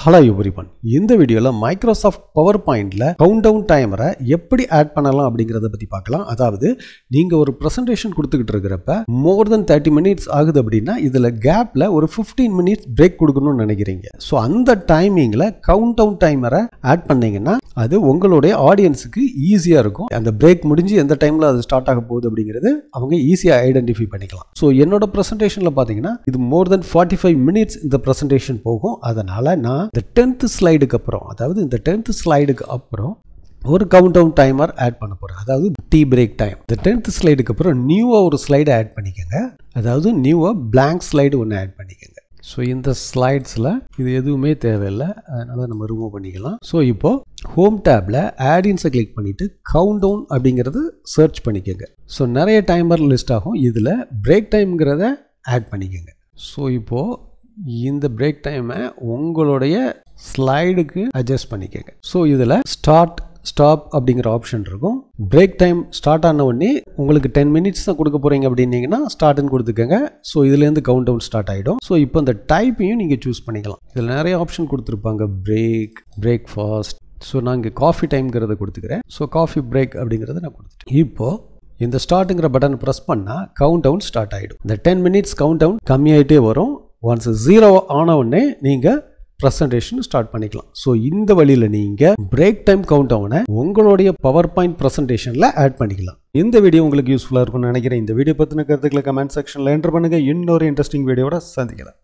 Hello everyone. இந்த வீடியோல Microsoft PowerPointல countdown டைமரை எப்படி ஆட் பண்ணலாம் அப்படிங்கறத பத்தி பார்க்கலாம். அதாவது நீங்க ஒரு பிரசன்டேஷன் கொடுத்துக்கிட்டு இருக்கறப்ப more than 30 minutes ஆகுது அப்படினா இதுல கேப்ல ஒரு 15 minutes பிரேக் கொடுக்கணும்னு நினைக்கிறீங்க. சோ அந்த டைமிங்ல கவுண்டவுன் டைமரை ஆட் பண்ணீங்கன்னா அது உங்களுடைய ஆடியன்ஸ்க்கு ஈஸியா இருக்கும். அந்த பிரேக் முடிஞ்சு எந்த டைம்ல அது ஸ்டார்ட் ஆக போகுது அப்படிங்கிறது அவங்க ஈஸியா ஐடென்டிஃபை பண்ணிக்கலாம். சோ என்னோட பிரசன்டேஷன்ல பாத்தீங்கன்னா இது more than 45 minutes இந்த பிரசன்டேஷன் போகும். அதனால நான் இந்த 10th ஸ்லைடுக்கு அப்புறம் அதாவது இந்த 10th ஸ்லைடுக்கு அப்புறம் ஒரு கவுண்டவுன் டைமர் ஆட் பண்ண போறேன். அதாவது டீ பிரேக் டைம். இந்த 10th ஸ்லைடுக்கு அப்புறம் நியூவா ஒரு ஸ்லைடு ஆட் பண்ணிக்கங்க. அதாவது நியூவா blank ஸ்லைடு ஒன்னு ஆட் பண்ணிக்கங்க. சோ இந்த ஸ்லைட்ஸ்ல இது எதுவுமே தேவையில்லை. அதனால நம்ம ரிமூவ் பண்ணிக்கலாம். சோ இப்போ ஹோம் டேப்ல ஆட் இன்ஸை கிளிக் பண்ணிட்டு கவுண்டவுன் அப்படிங்கறது சர்ச் பண்ணிக்கங்க. சோ நிறைய டைமர் லிஸ்ட் ஆகும். இதுல பிரேக் டைம்ங்கறத ஆட் பண்ணிக்கங்க. சோ இப்போ இந்த பிரேக் டைமை உங்களுடைய ஸ்லைடுக்கு அட்ஜஸ்ட் பண்ணிக்கங்க. ஸோ இதில் ஸ்டாப் அப்படிங்கிற ஆப்ஷன் இருக்கும். பிரேக் டைம் ஸ்டார்ட் ஆன உடனே உங்களுக்கு 10 மினிட்ஸ் தான் கொடுக்க போறீங்க அப்படின்னீங்கன்னா ஸ்டார்ட்னு கொடுத்துக்கங்க. ஸோ இதுலேருந்து கவுண்ட் டவுன் ஸ்டார்ட் ஆகிடும். ஸோ இப்போ இந்த டைப்பையும் நீங்கள் சூஸ் பண்ணிக்கலாம். இதில் நிறைய ஆப்ஷன் கொடுத்துருப்பாங்க. Break fast. ஸோ நான் இங்கே காஃபி டைம்ங்கிறத கொடுத்துக்கிறேன். ஸோ காஃபி பிரேக் அப்படிங்கிறத நான் கொடுத்துட்டேன். இப்போ இந்த ஸ்டார்ட்டுங்கிற பட்டன் ப்ரெஸ் பண்ணால் கவுண்ட் டவுன் ஸ்டார்ட் ஆகிடும். இந்த 10 மினிட்ஸ் கவுண்ட் டவுன் கம்மியாயிட்டே வரும். ஒன்ஸ் 0 ஆன உடனே நீங்கள் ப்ரெசன்டேஷன் ஸ்டார்ட் பண்ணிக்கலாம். ஸோ இந்த வழியில் நீங்கள் பிரேக் டைம் கவுண்ட் டவுனை உங்களுடைய பவர் பாயிண்ட் ப்ரெசன்டேஷனில் ஆட் பண்ணிக்கலாம். இந்த வீடியோ உங்களுக்கு யூஸ்ஃபுல்லாக இருக்கும்னு நினைக்கிறேன். இந்த வீடியோ பற்றின கருத்துக்களை கமெண்ட் செக்ஷனில் என்டர் பண்ணுங்கள். இன்னொரு இன்ட்ரெஸ்டிங் வீடியோட சந்திக்கலாம்.